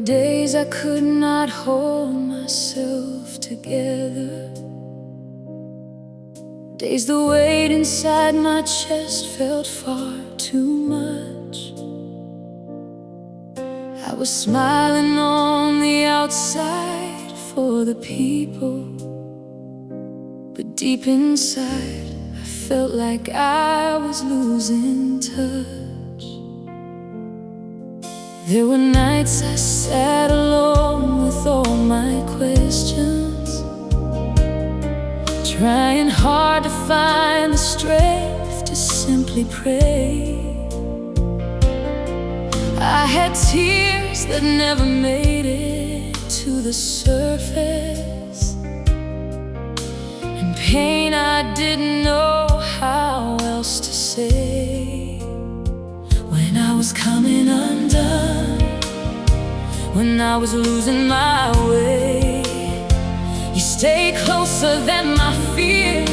days I could not hold myself together, days the weight inside my chest felt far too much. I was smiling on the outside for the people, but deep inside I felt like I was losing touch. There were nights I sat alone with all my questions, trying hard to find the strength to simply pray. I had tears that never made it to the surface, and pain I didn't know how else to say. When I was coming undone, when I was losing my way, you stayed closer than my fear.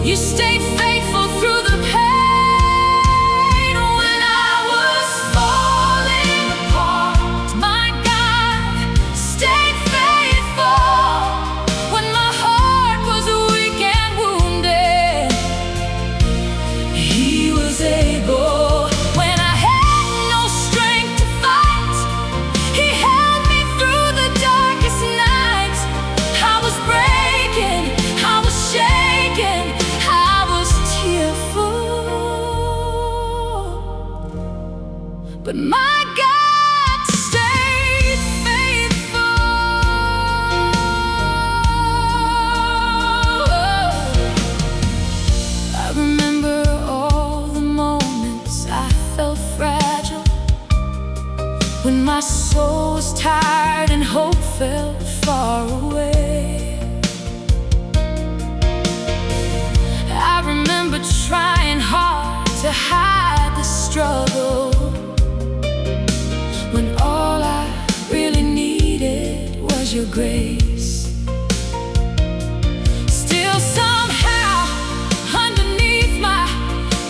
You stayed faithful through the pain. When I was falling apart, my God stayed faithful. When my heart was weak and wounded, He was able. When I had no strength to fight, He held me through the darkest nights. I was breaking, I was shaking, I was tearful, but my God stayed faithful. I remember all the moments I felt fragile, when my soul was tired and hope felt far away. I remember trying hard to hide the struggle, when all I really needed was your grace. Still somehow, underneath my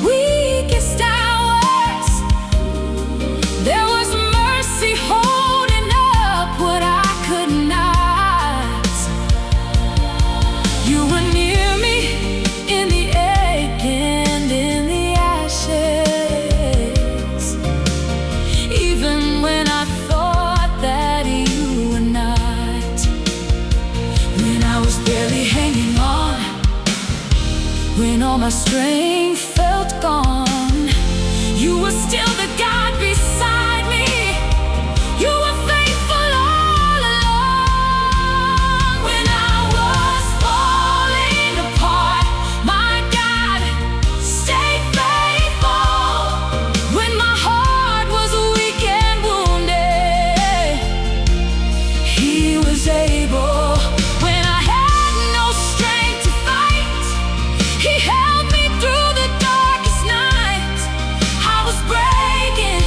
weakest hours, there was mercy holding up what I could not. You were near me in the ache and in the ashes, even when I thought that you were not. When I was barely hanging on, when all my strength felt gone, you were still the God beside me. You were faithful all along. When I was falling apart, my God stayed faithful. When my heart was weak and wounded, He was able. When I had no strength to fight, He held me through the darkest night. I was breaking,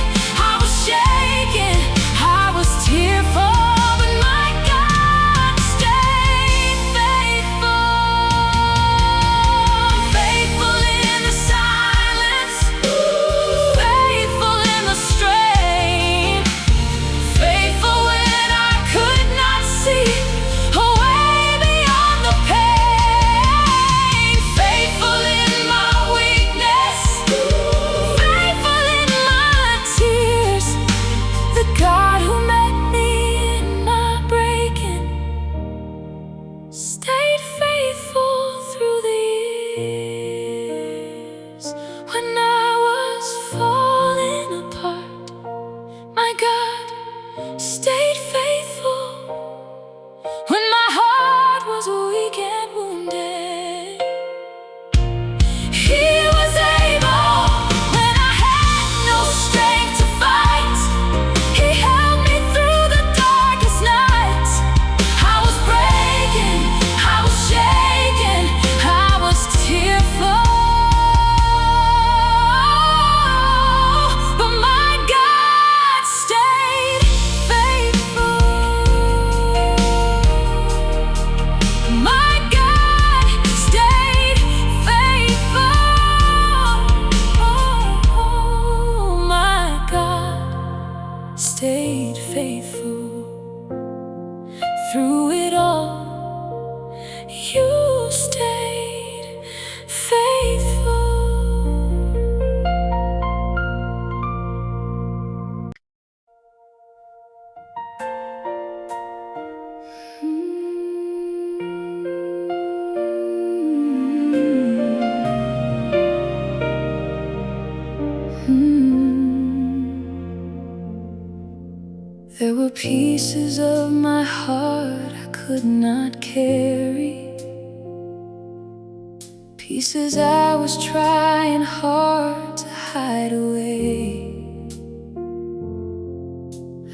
faithful. Through it all, you stayed faithful. There were pieces of my heart I could not carry, pieces I was trying hard to hide away.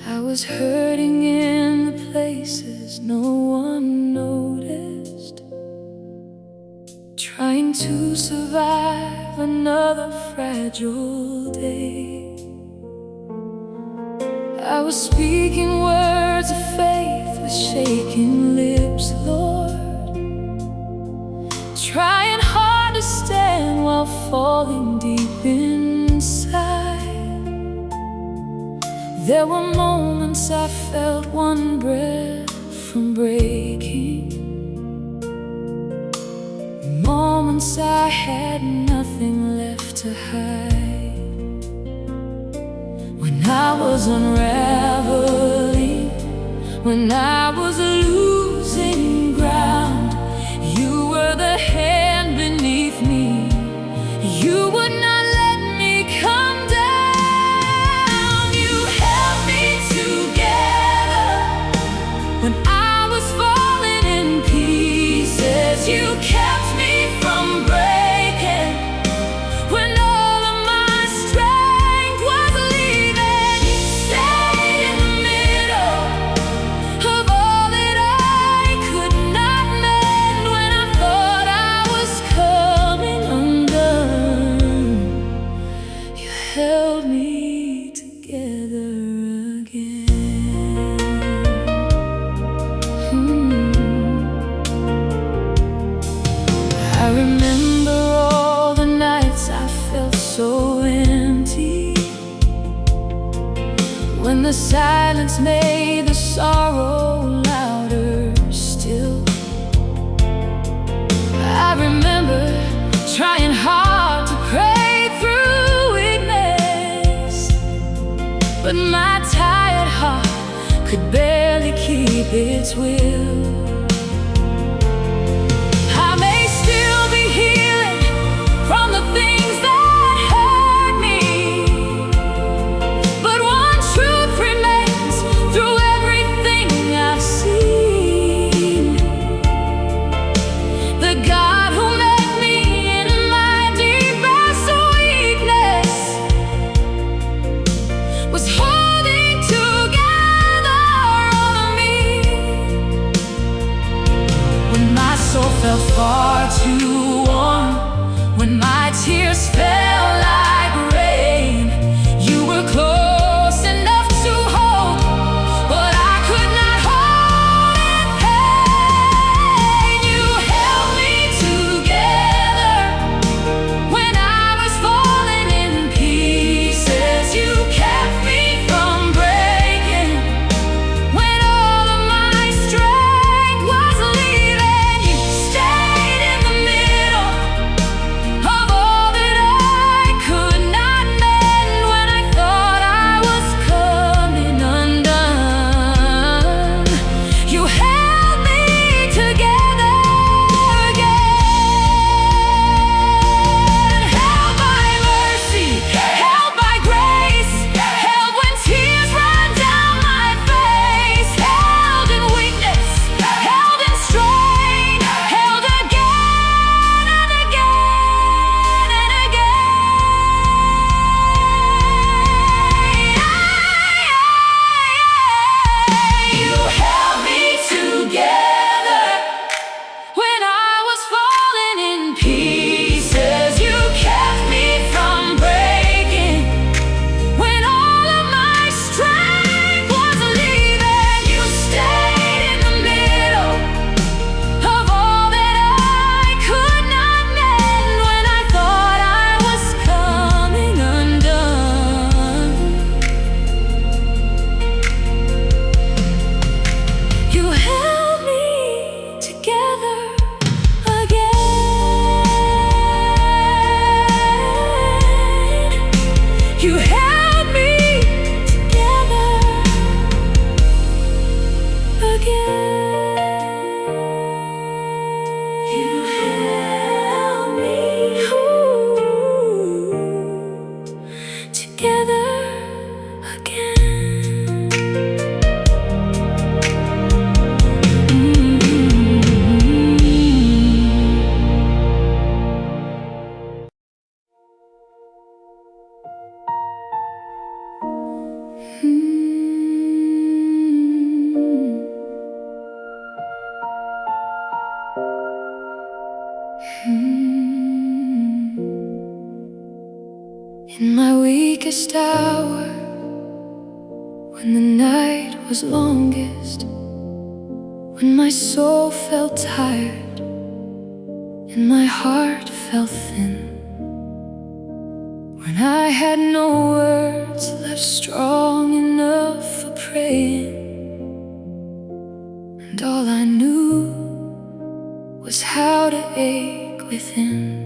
I was hurting in the places no one noticed, trying to survive another fragile day. I was speaking words of faith with shaking lips, Lord, trying hard to stand while falling deep inside. There were moments I felt one breath from breaking, moments I had nothing left to hide. When I was unraveling, when I was losing ground, you were the hand beneath me. You would not let me come down. You held me together when I was falling in pieces. You kept me from breaking when all of my strength was leaving. You stayed in the middle of all that I could not mend. When I thought I was coming undone, you held me together again. I remember all the nights I felt so empty, when the silence made the sorrow louder still. I remember trying hard to pray through weakness, but my tired heart could barely keep its will. I may still be healing from the things that hurt me, but one truth remains through everything I've seen. The God who met me in my deepest weakness was holding together all of me. night was longest, when my soul felt tired and my heart felt thin, when I had no words left strong enough for praying, and all I knew was how to ache within.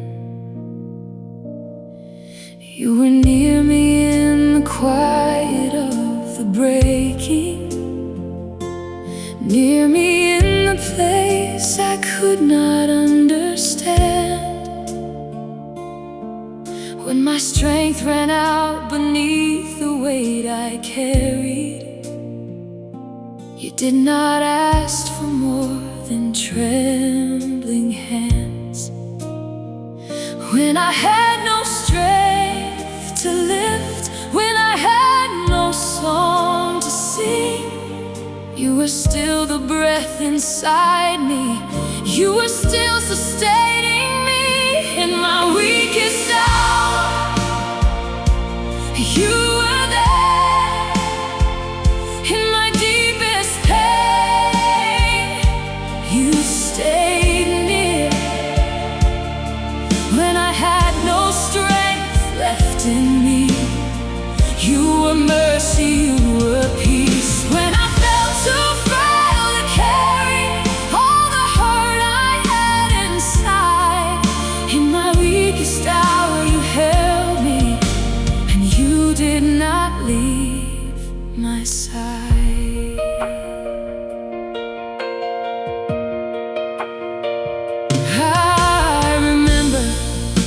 You were near me in the quiet of the breaking, near me in the place I could not understand, when my strength ran out beneath the weight I carried. You did not ask for more than trembling hands. When I had no strength to lift, when I had no song to sing, you were still the breath inside me. You were still sustaining me in my weakest hour. You were there in my deepest pain. You stayed near when I had no strength left in me. You were mercy, you were peace. When I felt too frail to carry all the hurt I had inside, in my weakest hour you held me, and you did not leave my side. I remember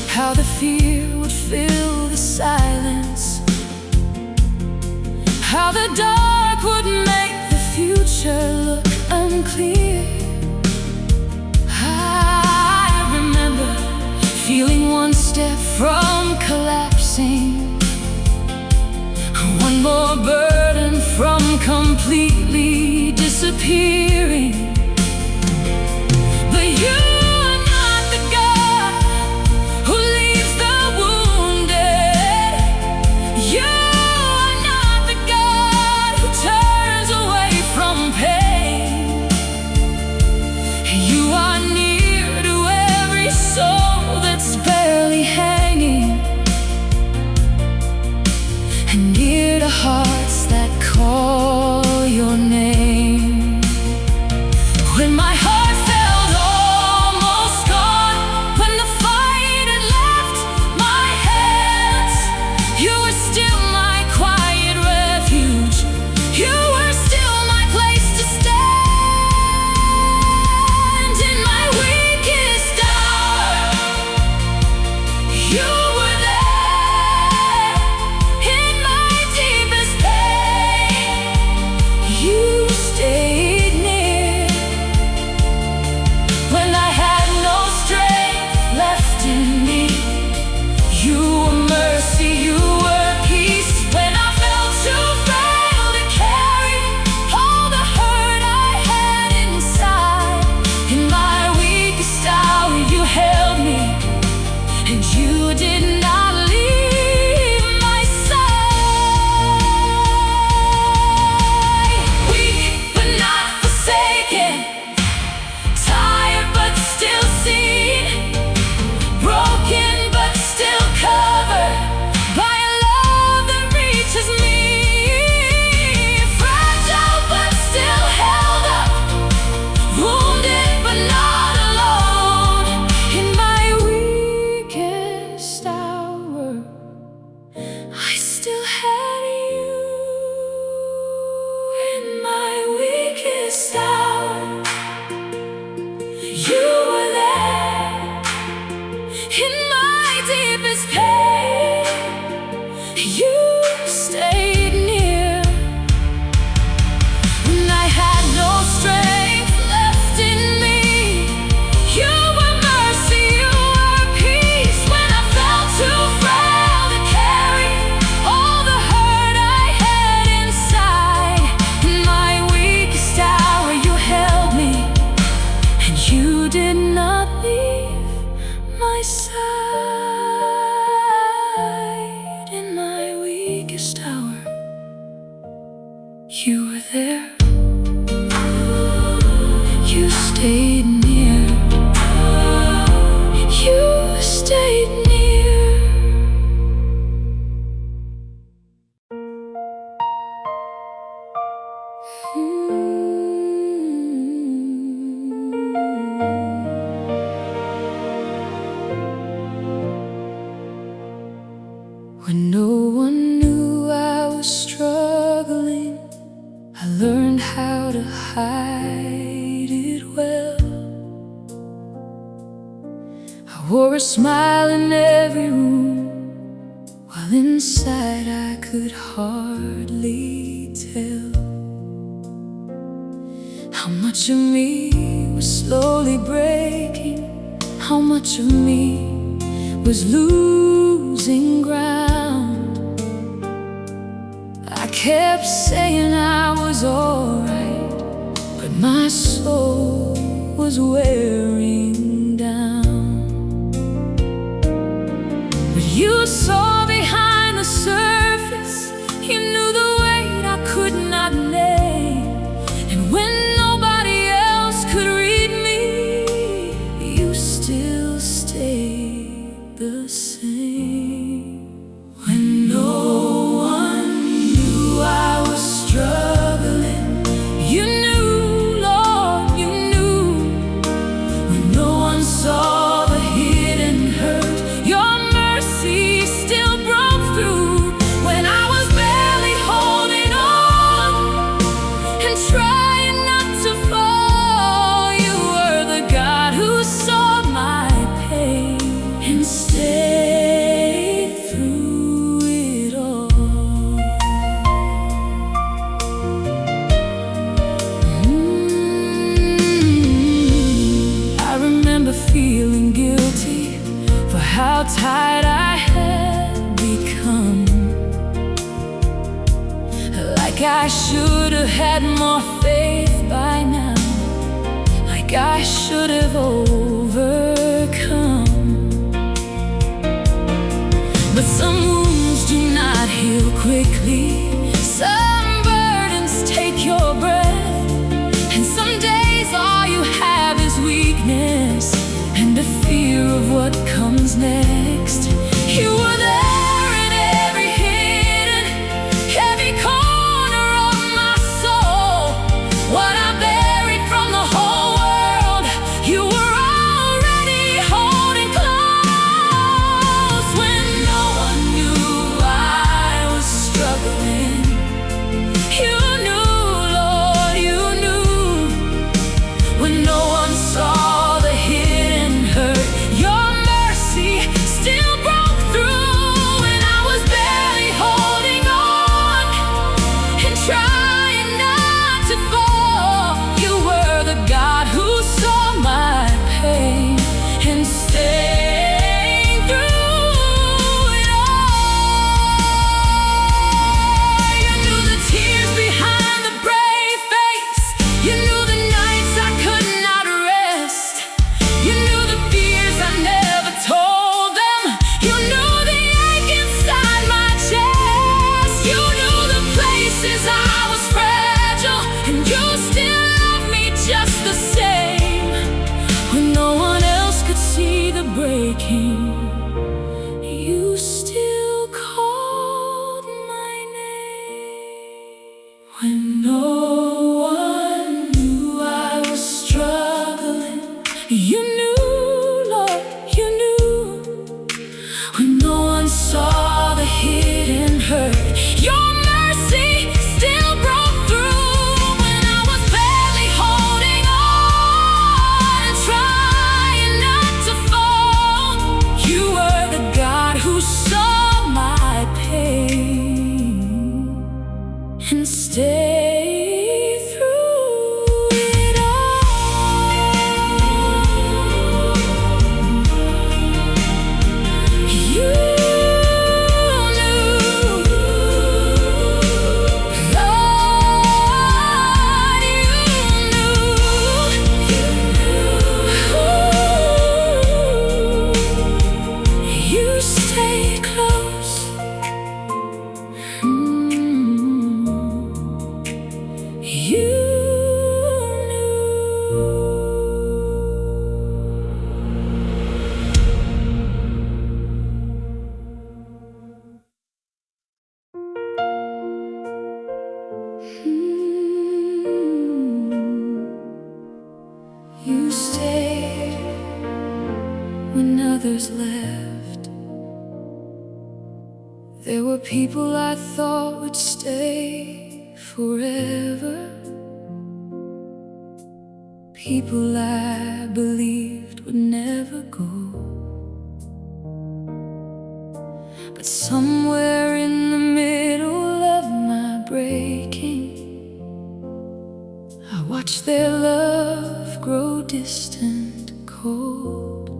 how the fear would fill the silence, how the dark would make the future look unclear. I remember feeling one step from collapsing, one more burden from completely disappearing. But you are not the God who leaves the wounded. You are not the God who turns away from pain. You are near to every soul that's barely hanging, and near to hearts that call your name. When my heart felt almost gone, when the fight had left my hands, you were still my quiet refuge. You were still my place to stand. In my weakest hour, you were there. In my deepest pain, you stayed near. When I had no strength left in me, you were mercy, you were peace. When I felt too frail to carry all the hurt I had inside, in my weakest hour you held me, and you did not leave my side. Weak but not forsaken, tired but still seen, broken but still covered by a love that reaches me. Fragile but still held up, wounded but not alone. In my weakest hour, stayed near. You stayed near. When no one knew I was struggling, I learned how to hide it well. I wore a smile in every room, while inside I could hardly tell how much of me was slowly breaking, how much of me was losing ground. I kept saying I was alright, but my soul was wearing down. But you saw behind the surface, you knew the weight I could not name. And when nobody else could read me, you still stayed the same. When no one knew I was struggling, you knew, Lord, you knew. When no one saw the hidden hurt, your mercy still broke through. When I was barely holding on and trying not to fall, you were the God who saw my pain and stayed through it all. I remember feeling guilty for how tired I had become. Like I should have had more faith by now, like I should have overcome. But some wounds do not heal quickly, some burdens take your breath, and some days all you have is weakness and a fear of what comes next. You were there in every hidden, every corner of my soul. What I buried from the whole world, you were already holding close. When no one knew I was struggling, you knew, Lord, you knew. When no one saw the hidden hurt, your mercy still others left. There were people I thought would stay forever, people I believed would never go. But somewhere in the middle of my breaking, I watched their love grow distant, cold.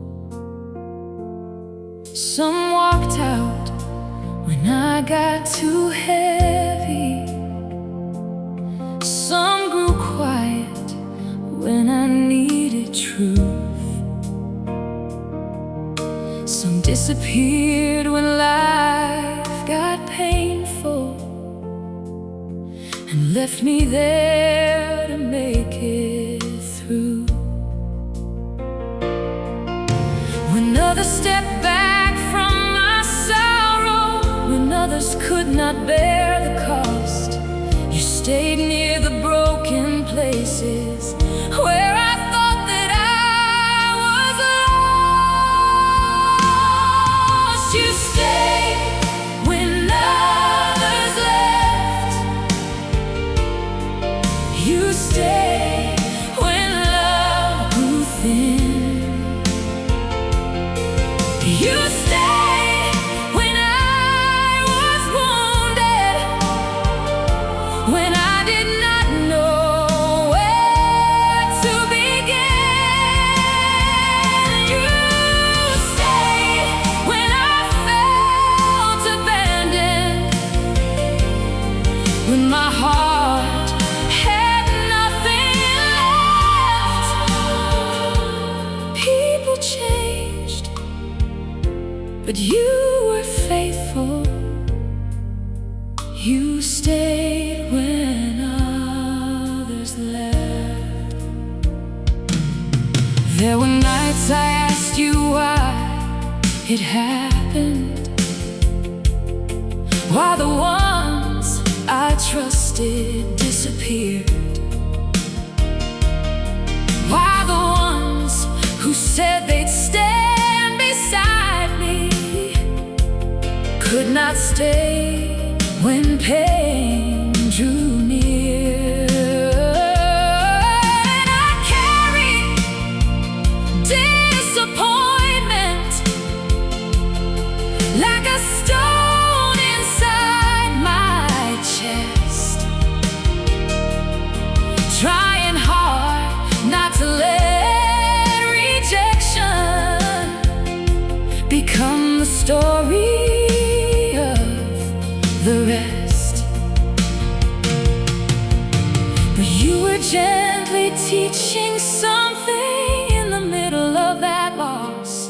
Some walked out when I got too heavy. Some grew quiet when I needed truth. Some disappeared when life got painful and left me there to make it through. When others stepped back from my sorrow, when others could not bear the cost, you stayed near the broken places where I thought that I was lost. You stayed when others left. You stayed when love grew thin. You stayed when I was wounded, when I did not know where to begin. You stayed when I felt abandoned, when my heart had nothing left. People changed, but you were faithful. You stayed when others left. There were nights I asked you why it happened, why the ones I trusted disappeared, why the ones who said they'd stand beside me could not stay when pain drew near. And I carried disappointment like a stone inside my chest, trying hard not to let rejection become the story of the rest. But you were gently teaching something in the middle of that loss.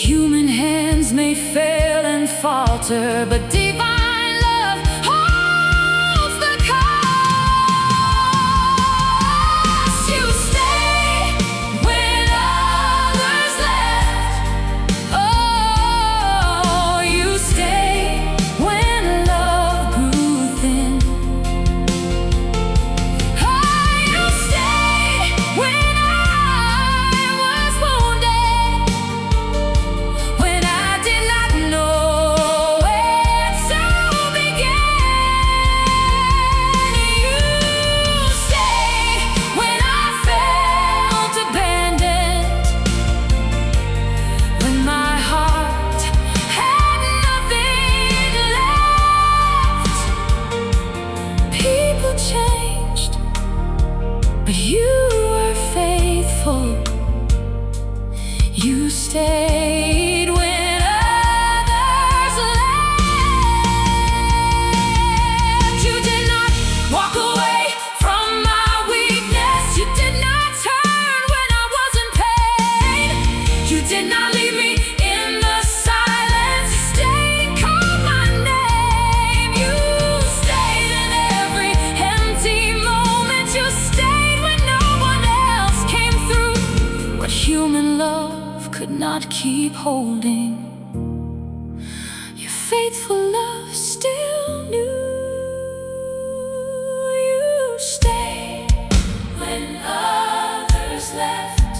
Human hands may fail and falter, but divine love holds the cost. You stayed when others left. Oh, you stayed when love grew thin. Oh, you stayed when I was wounded, when I did not know where to begin. You stayed when I felt abandoned, when my heart had nothing left. People changed, but you were faithful. You stayed when others left. You did not walk away from my weakness. You did not turn when I was in pain. You did not leave me in the silence. You stayed and called my name. You stayed in every empty moment. You stayed when no one else came through. What human love could not keep holding, your faithful love still knew. You stayed when others left.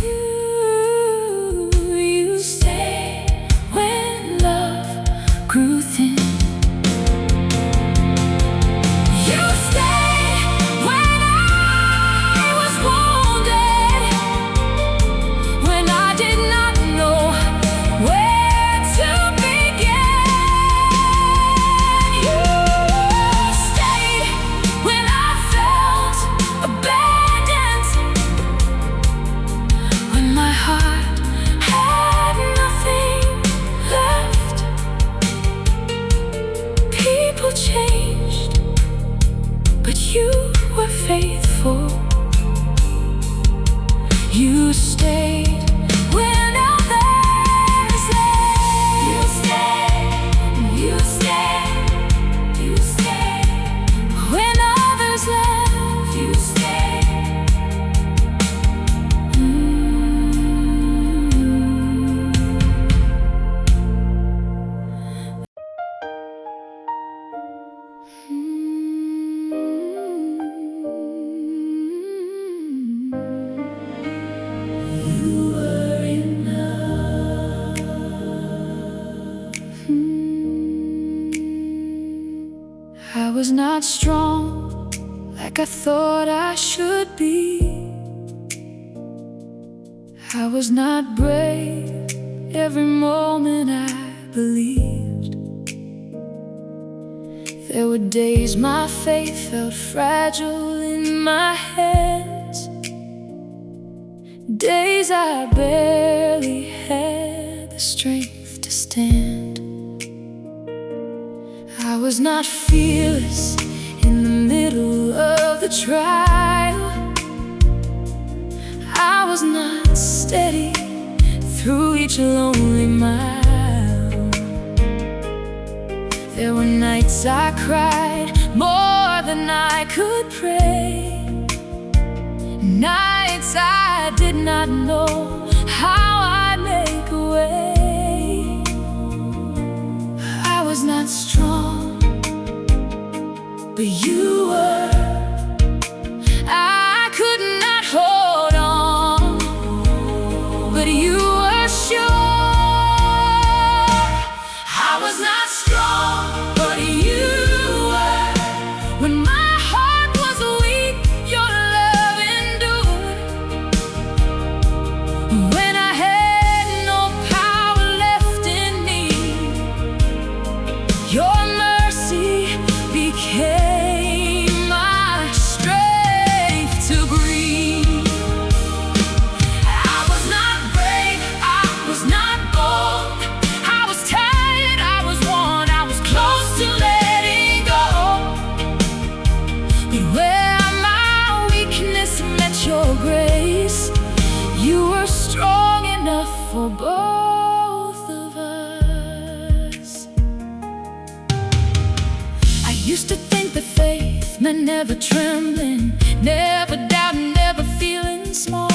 You were faithful. You stayed when others left. You stayed, you stayed, you stayed. When others left, you stayed. I was not strong like I thought I should be. I was not brave every moment I believed. There were days my faith felt fragile in my hands, days I barely had the strength to stand. I was not fearless in the middle of the trial. I was not steady through each lonely mile. There were nights I cried more than I could pray, nights I did not know how I'd make a way. I was not strong, but you were. I could not hold on, but you were sure. I was not strong, but you were. When my heart was weak, your love endured. When I had no power left in me, your mercy became my strength to breathe. I was not brave, I was not bold. I was tired, I was worn, I was close to letting go. But where my weakness met your grace, you were strong enough for both of us. I used to think that faith meant never trembling, never doubting, never feeling small.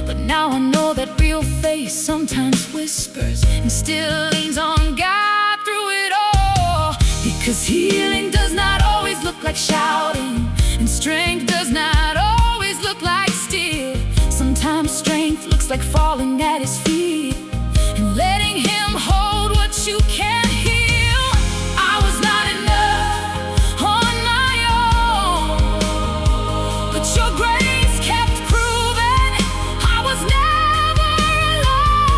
But now I know that real faith sometimes whispers and still leans on God through it all. Because healing does not always look like shouting, and strength does not always look like steel. Sometimes strength looks like falling at His feet and letting Him hold what you can't heal. I was not enough on my own, but your grace kept proving I was never alone.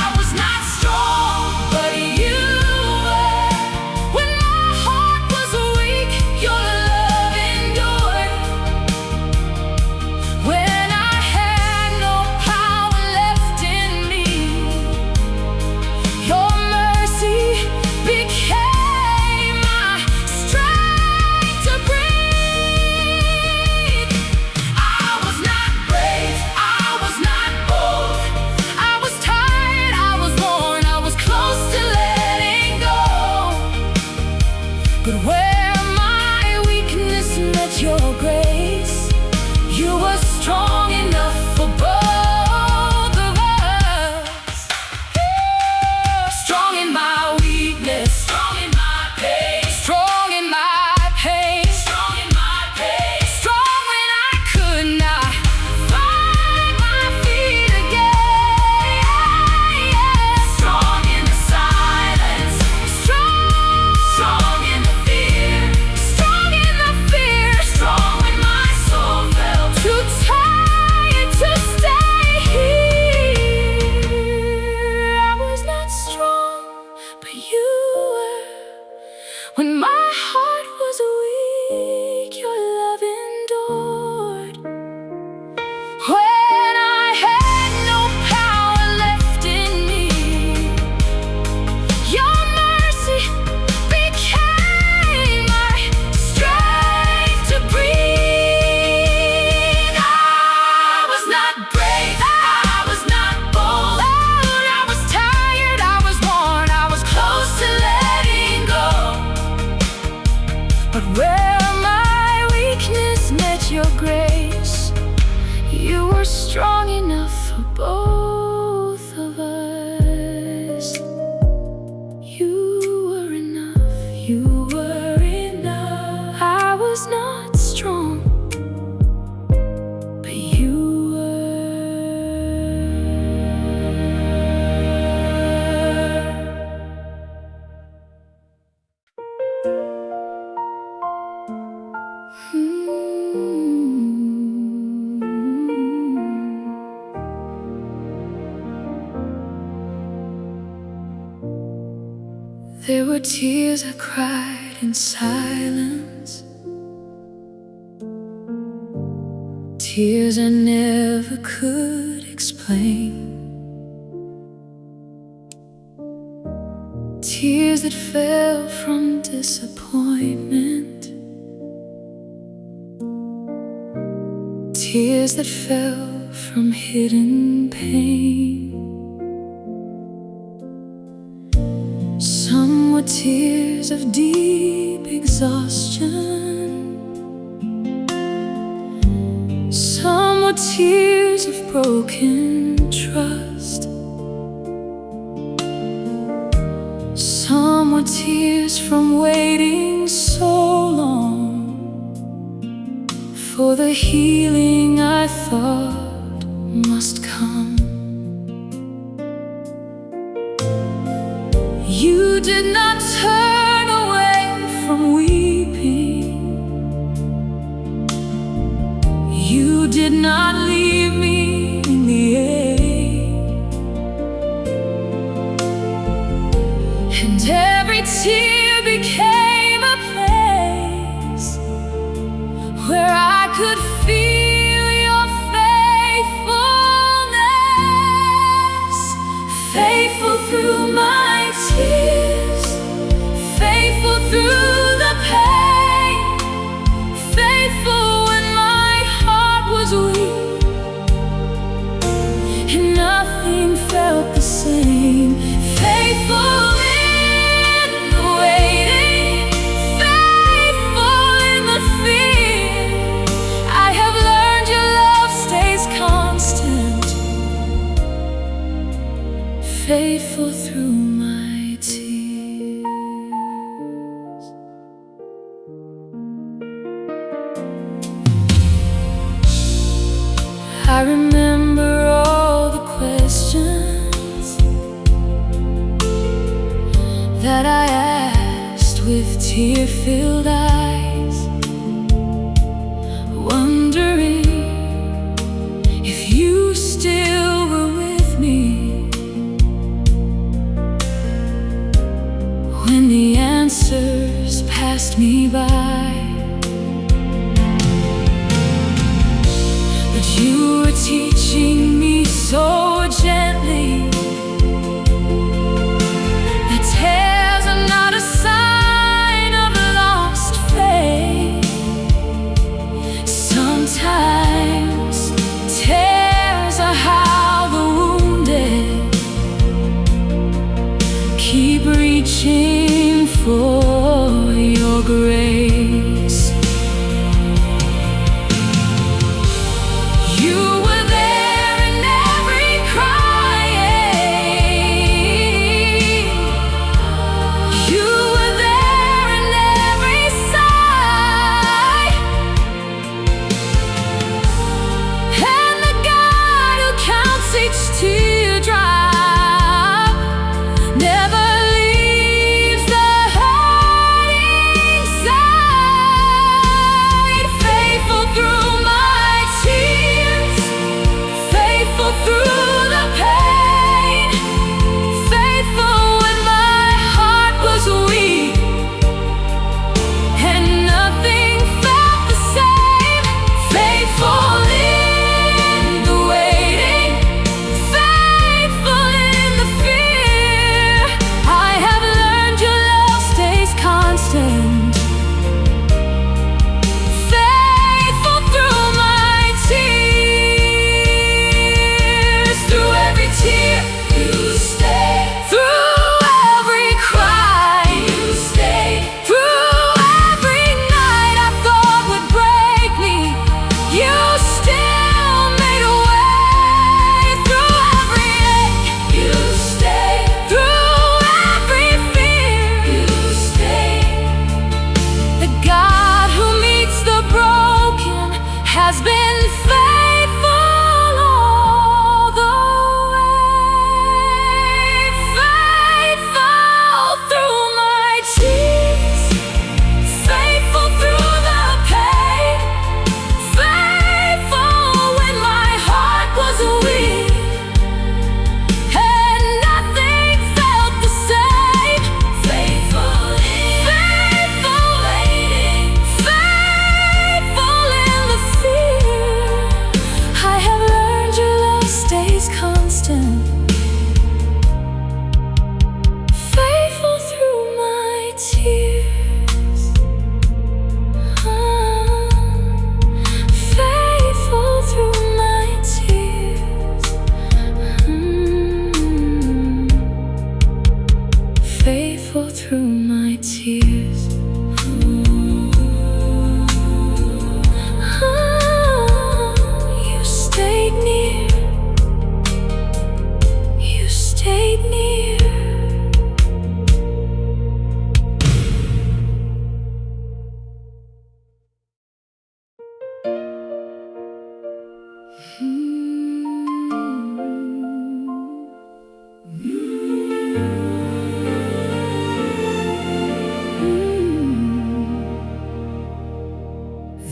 I was not strong, but you were. When my heart was weak, your love endured. When I had no power left in me, your mercy became my strength to breathe. I was not brave, I was not bold. I was tired, I was worn, I was close to letting go. But where my weakness met your grace, you were strong enough for both of us. Strong in my weakness, strong in my pain, strong in my pain, strong in my pain, strong when I could not find my feet again. Strong in the silence, strong in the fear, strong in the fear, strong when where my weakness met your grace. You were strong enough for both of us. You were enough, you were enough. I was not strong, but you were. There were tears I cried in silence, tears I never could explain, tears that fell from disappointment, tears that fell from hidden pain. Some were tears of deep exhaustion, some were tears of broken trust, some were tears from waiting so long for the healing I thought must come. You did not turn away from weeping. You did not leave me in the air. And every tear became a place where I could feel your faithfulness. Faithful through my tears, faithful through the pain, faithful when my heart was weak and nothing felt the same. Faithful in the waiting, faithful in the fear. I have learned your love stays constant, faithful through my tears. I remember all the questions that I asked with tear-filled eyes, wondering if you still were with me when the answers passed me by. But you were teaching me so gently that tears are not a sign of lost faith.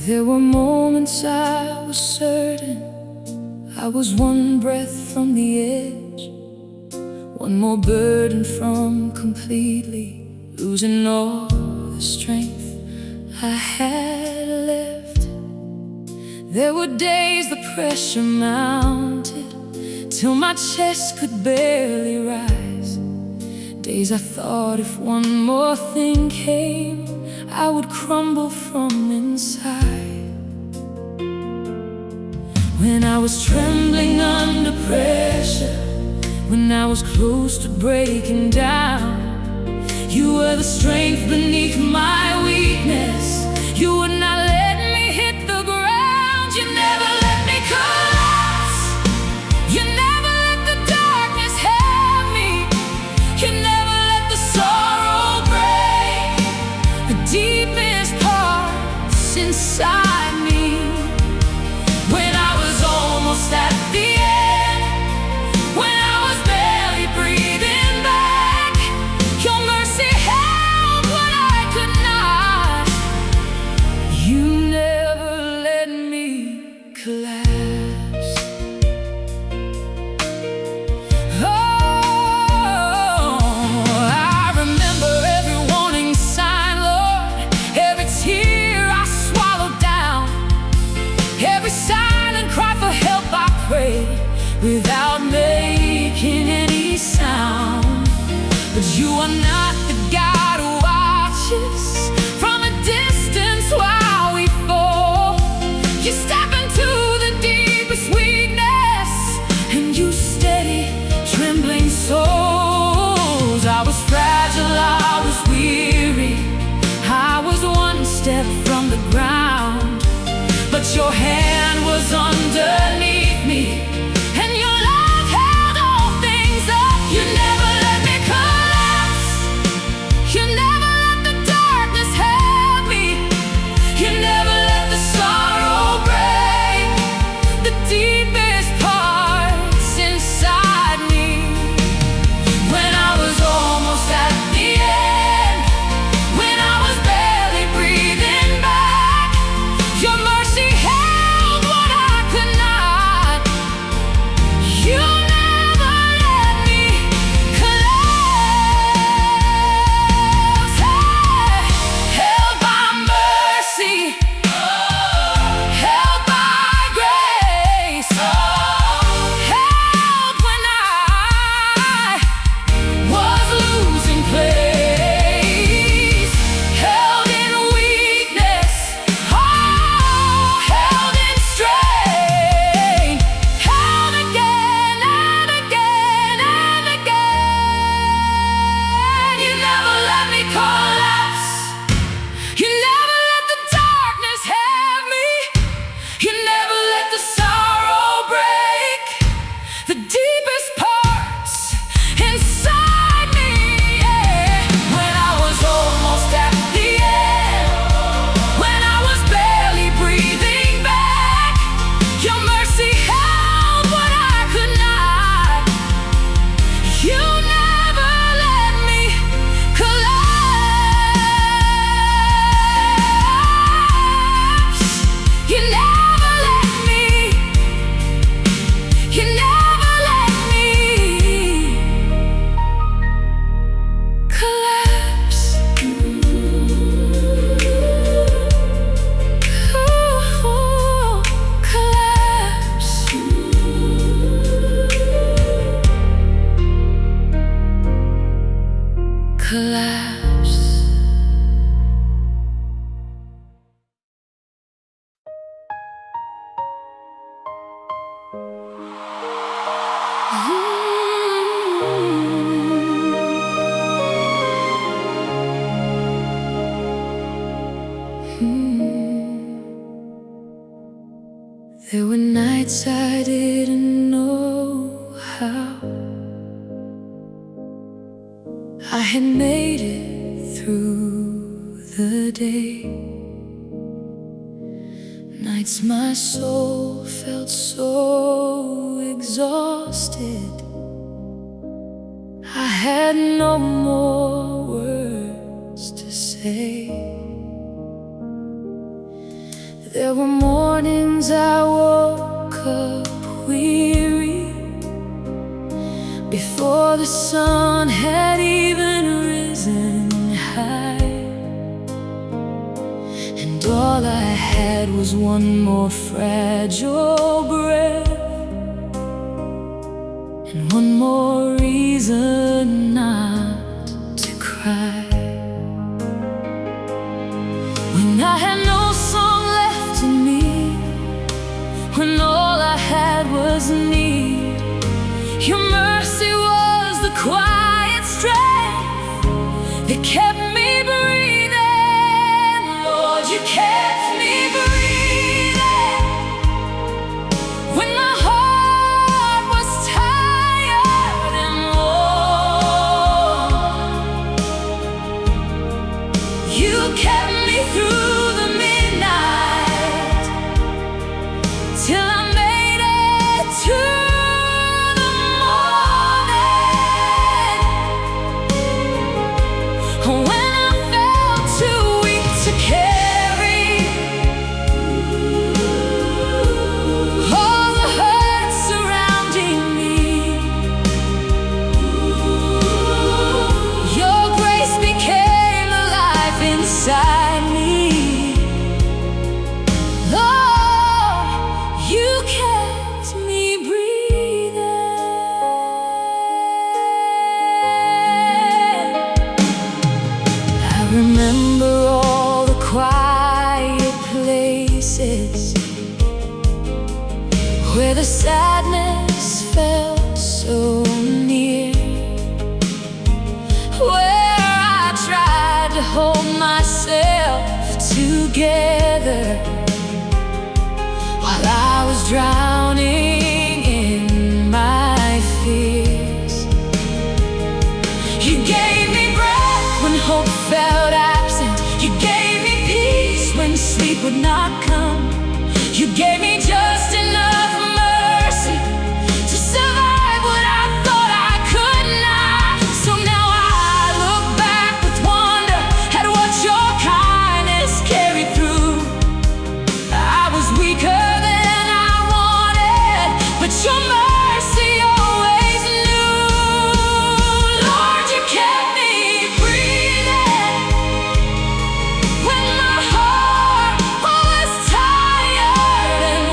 There were moments I was certain I was one breath from the edge, one more burden from completely losing all the strength I had left. There were days the pressure mounted till my chest could barely rise. Days I thought if one more thing came, I would crumble from inside. When I was trembling under pressure, when I was close to breaking down, you were the strength beneath my weakness. You would not let me hit the ground. You never let me collapse. You never let the darkness have me. You never let the sorrow break the deepest parts inside me. When I was almost at the end, when I was barely breathing back, your mercy held what I could not. You never let me collapse. Oh, I remember every warning sign, Lord, every tear I swallowed down, every silent cry for help I prayed without making any sound. But you are not the God who watches from a distance while we fall. You step into the deepest weakness and you steady trembling souls. I was fragile, I was weary, I was one step from the ground, but your hand was underneath me, and your love held all things up. You never let me collapse. You never let the darkness have me. You never let the sorrow break the deepest parts inside me. When I was almost at the end, when I was barely breathing back, your mercy held what I could not. You never let me collapse. Held by mercy, held by grace, held when I was losing place, held in weakness, held in strain, held again and again and again. You never let me collapse. You never let the darkness have me. You never let the sorrow break the deepest parts inside me. Yeah. When I was almost at the end, when I was barely breathing back, your mercy held what I could not. You never let me collapse. You never let me. You never let me collapse. Ooh, collapse. Collapse. There were nights I didn't know how I had made it through the day. Nights my soul felt so exhausted, I had no more words to say. There were mornings I woke up weary before the sun had even risen high, and all I had was one more fragile breath and one more reason not to cry. When I had no song left in me, when all I had was need, your mercy was the quiet strength that kept me breathing. Lord, you kept me breathing when my heart was tired and worn. You kept me through the midnight till I made it to the morning. When I felt too weak to carry all the hurt surrounding me, your grace became alive inside me. Lord, you kept me breathing. I remember all the quiet places where the sadness felt so near, where I tried to hold myself together while I was drowning in my fears. You gave me breath when hope felt absent. You gave me peace when sleep would not come. You gave me just enough mercy to survive what I thought I could not. So now I look back with wonder at what your kindness carried through. I was weaker than I wanted, but your mercy always knew. Lord, you kept me breathing when my heart was tired and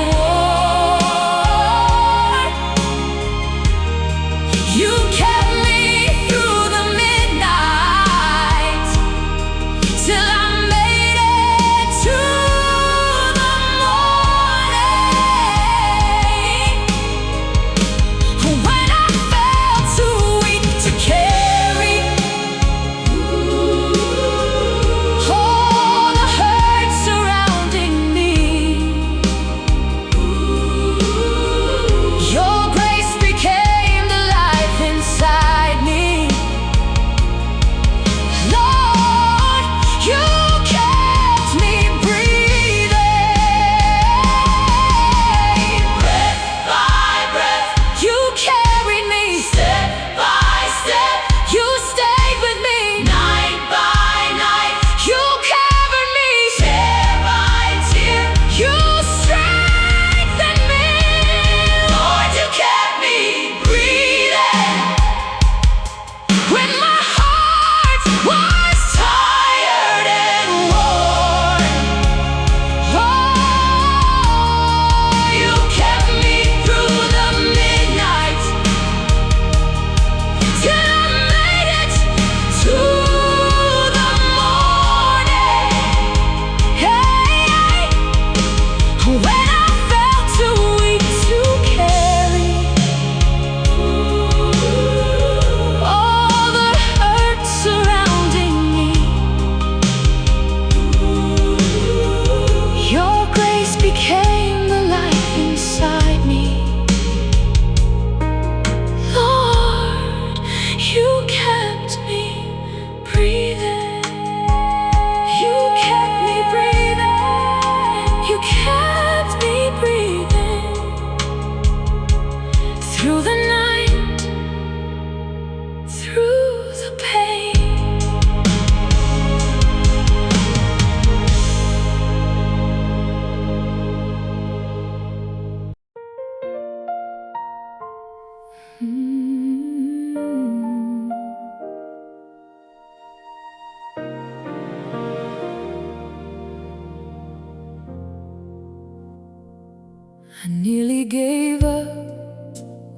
I nearly gave up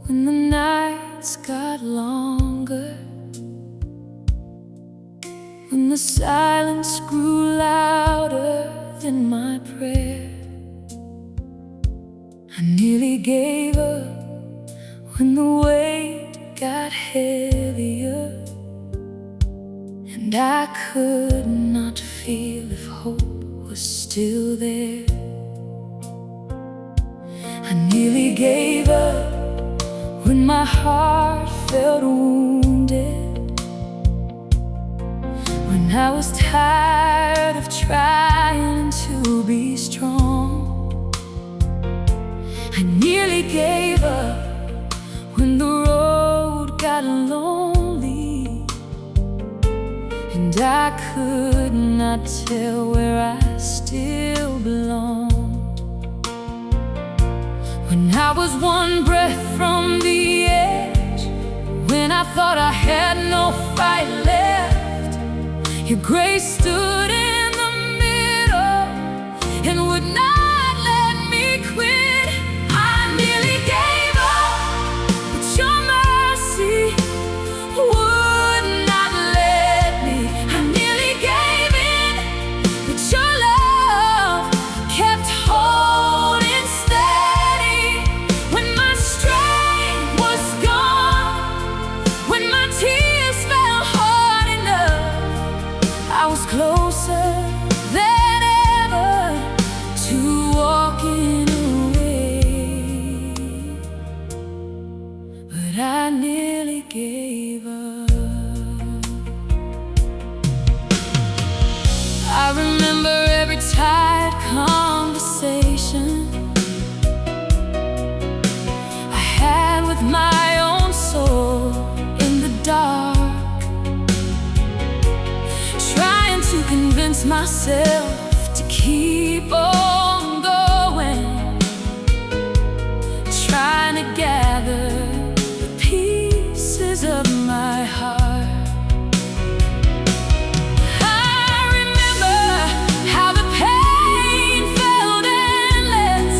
when the nights got longer, when the silence grew louder than my prayer. I nearly gave up when the weight got heavier, and I could not feel if hope was still there. I nearly gave up when my heart felt wounded, when I was tired of trying to be strong. I nearly gave up when the road got lonely, and I could not tell where I still belong. When I was one breath from the edge, when I thought I had no fight left, your grace stood in the middle and would not let me quit. I nearly gave up, but your mercy would not let me. I nearly gave in, but your love kept holding steady. When my strength was gone, when my tears fell hard enough, I was closer than ever to walking away. But I nearly gave up. I remember every tired conversation I had with my own soul in the dark, trying to convince myself to keep on going, trying to gather the pieces of my heart. I remember how the pain felt endless,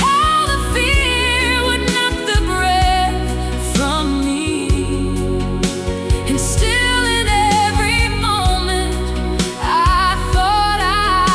how the fear would knock the breath from me, and still in every moment I thought I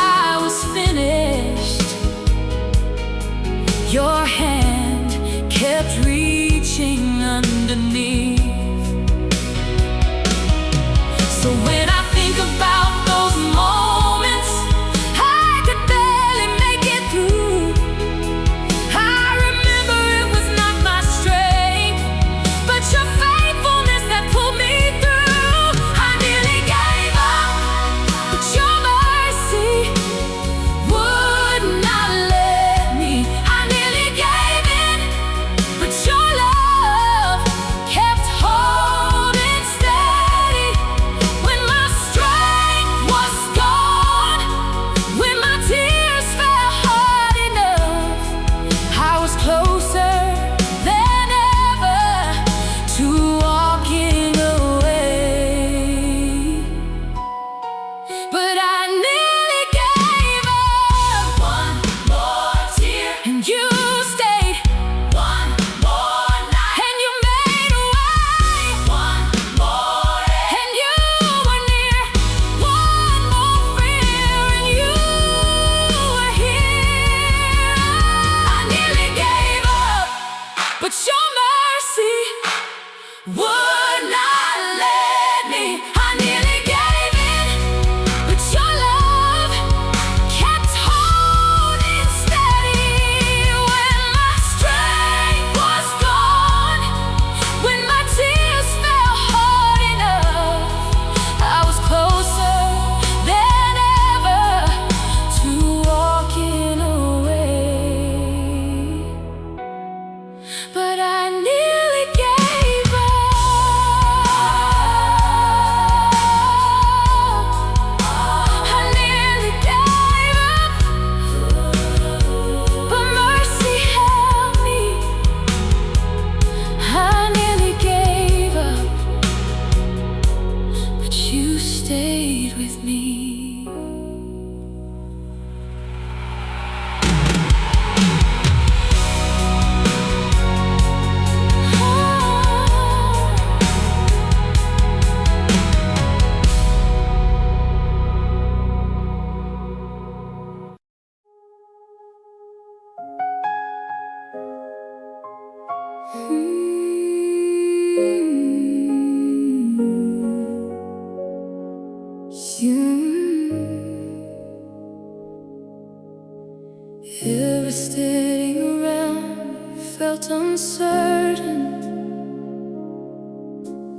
Every steady around felt uncertain,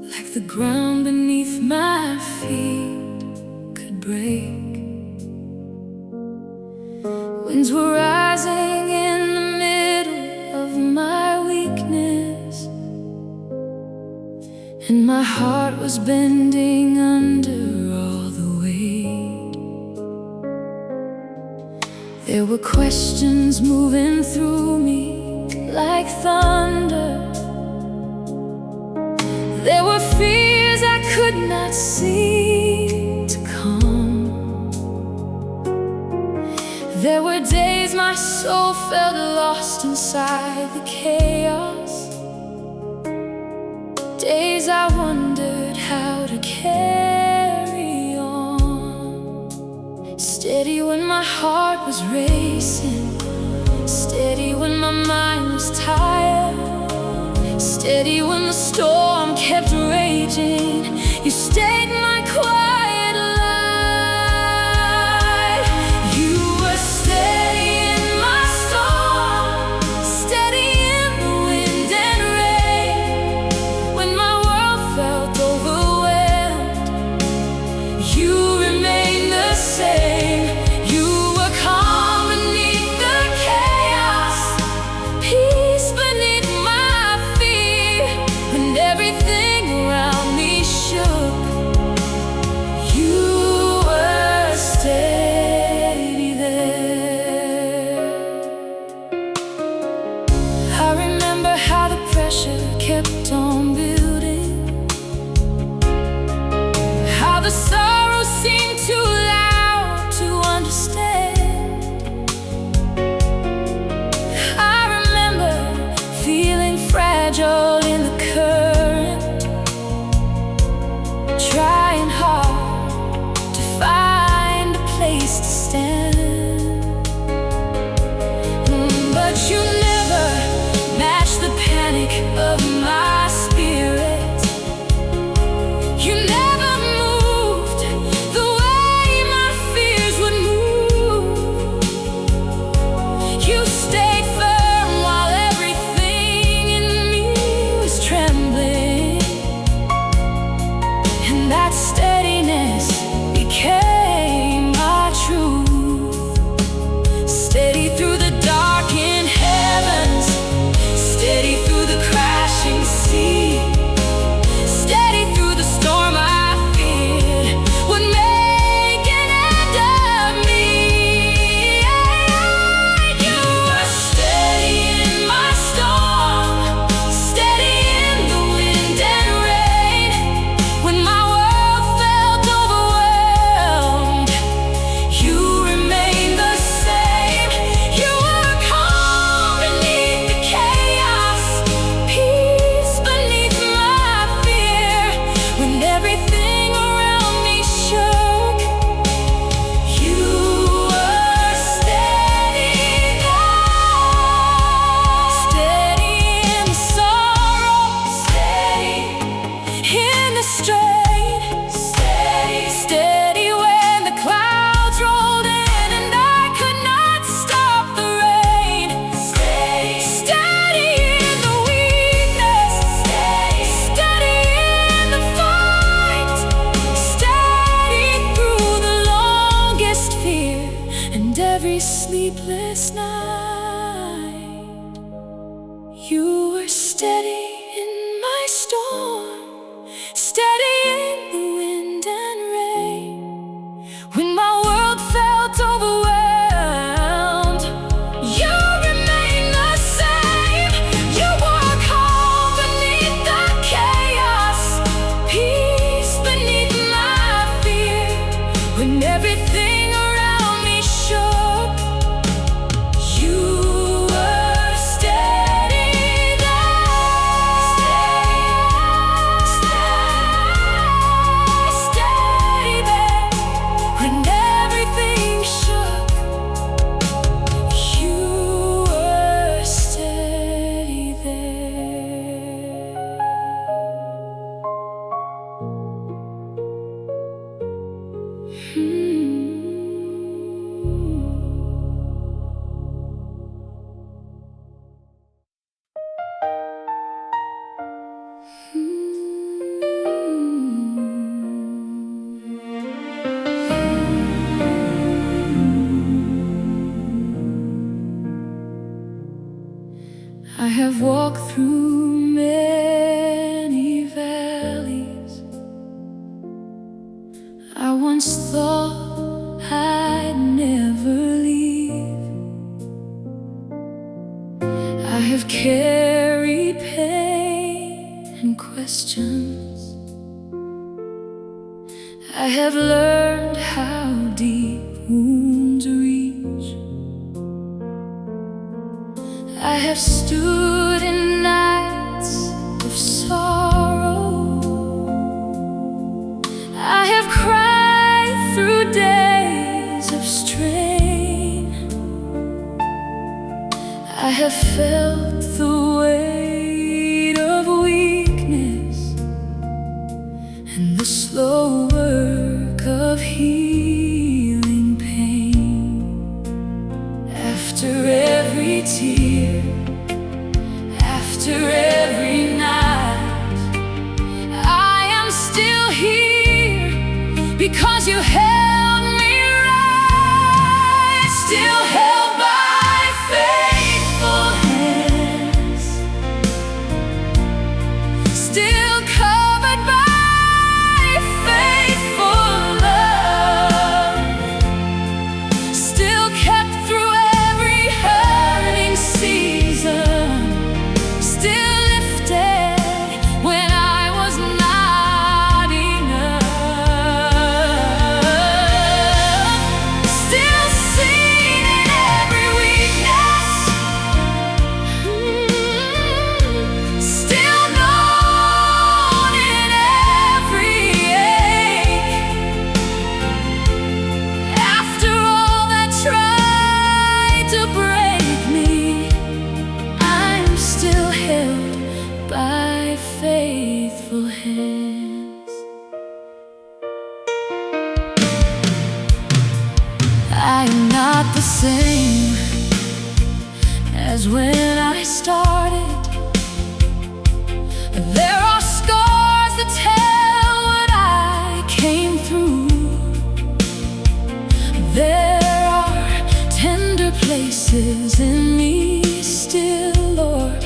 like the ground beneath my feet could break. Winds were rising in the middle of my weakness, and my heart was bending under all the weight. There were questions moving through me like thunder. There were fears I could not see to come. There were days my soul felt lost inside the chaos, days I wondered how to carry on. Steady when my heart was racing, steady when my mind was tired, steady when the storm kept raging. You stayed my quiet light. You were steady in my storm, steady in the wind and rain. When my world felt overwhelmed, you remained the same. You were calm beneath the chaos, peace beneath my fear. When everything around me shook, you were steady there. I remember how the pressure kept on building, how the sorrow seemed too loud to understand. I remember feeling fragile in the current, trying hard to find a place to stand. But you never matched the panic of my spirit. You never moved the way my fears would move. You stayed firm while everything in me was trembling, and that steadiness became my truth. Steady through the darkened heavens, steady through the crashing sea, steady through the storm I feared would make an end of me. You were steady in my storm, steady in the wind and rain. When my world felt overwhelmed, you remained the same. You were calm beneath the chaos, peace beneath my fear. When everything around me shook, you were steady there. Steady in the sorrow, steady in the strain, steady, steady when the clouds rolled in and I could not stop the rain. Steady, steady in the weakness, steady, steady in the fight, steady through the longest fear and every sleepless night. You were steady in my storm, steady in the wind and rain. When my world felt overwhelmed, you remained the same. You were calm beneath the chaos, peace beneath my fear. When everything around me shook, you were steady there. have walked through many valleys. I once thought I'd never leave. I have carried pain and questions. I have learned how deep wounds reach. I have stood in nights of sorrow. I have cried through days of strain. I have felt the weight of weakness and the slow work of healing pain. After every tear, after every night, I am still here because you held me right. Still held by faithful hands, still covered by faithful love, still kept through every hurting season, still lifted when I was not enough, still seen in every weakness, still known in every ache. After all that tried to break me, I'm still held by faithful hands. I am not the same as when I started. There are scars that tell what I came through. There are tender places in me still, Lord,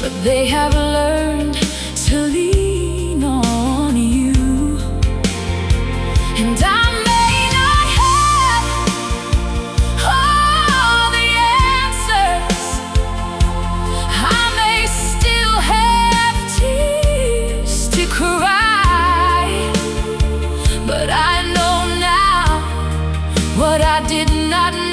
but they have learned to lean on you. And I may not have all the answers, I may still have tears to cry, but I know now what I did not know